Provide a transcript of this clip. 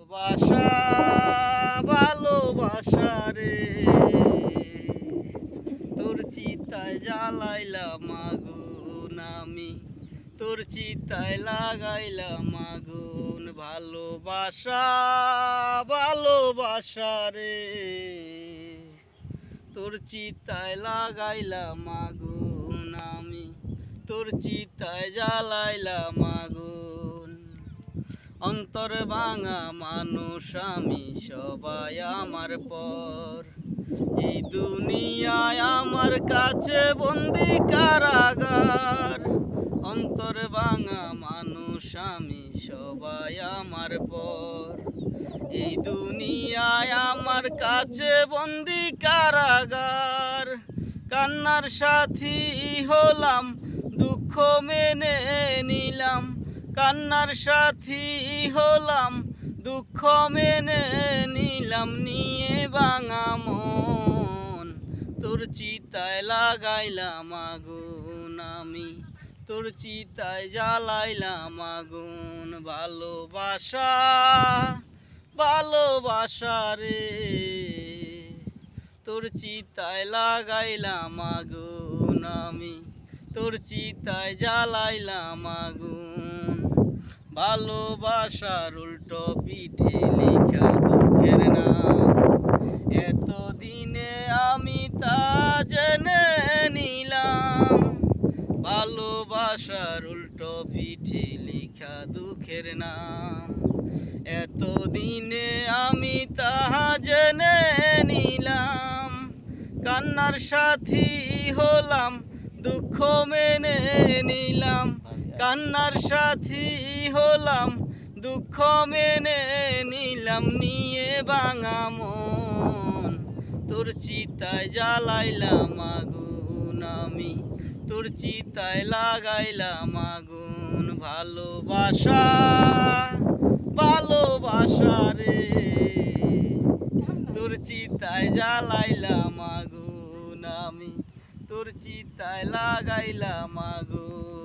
ভালোবাসা ভালোবাসা রে, তোর চিতায় জ্বালাইলাম আগুন আমি, তোর চিতায় লাগাইলাম আগুন। ভালোবাসা ভালোবাসা রে, তোর চিতায় লাগাইলাম আগুন আমি, তোর চিতায় জ্বালাইলাম আগুন। অন্তর ভাঙা মানুষ আমি, সবাই আমার পর, এই দুনিয়ায় আমার কাছে বন্দি কারাগার। অন্তর ভাঙা মানুষ আমি, সবাই আমার পর, এই দুনিয়ায় আমার কাছে বন্দি কারাগার। কান্নার সাথী হলাম, দুঃখ মেনে নিলাম, কান্নার সাথী হলাম, দুঃখ মেনে নিলাম। নিয়ে ভাঙা মন, তোর চিতায় লাগাইলাম আগুন আমি, তোর চিতায় জ্বালাইলাম আগুন। ভালোবাসা ভালোবাসা রে, তোর চিতায় লাগাইলাম আগুন আমি, তোর চিতায় জ্বালাইলাম আগুন। ভালোবাসার উল্টো পিঠে লিখা দুঃখের নাম, এতদিনে আমি তা জেনে নিলাম। ভালোবাসার উল্টো পিঠে লিখা দুঃখের নাম, এতদিনে আমি তাহা জেনে নিলাম। কান্নার সাথী হলাম, দুঃখ মেনে নিলাম, কান্নার সাথী হলাম, দুঃখ মেনে নিলাম। নিয়ে ভাঙা মন, তোর চিতায় জ্বালাইলাম আগুন আমি, তোর চিতায় লাগাইলাম আগুন। ভালোবাসা ভালোবাসা রে, তোর চিতায় জ্বালাইলাম আগুন আমি, তোর চিতায় লাগাইলাম আগুন।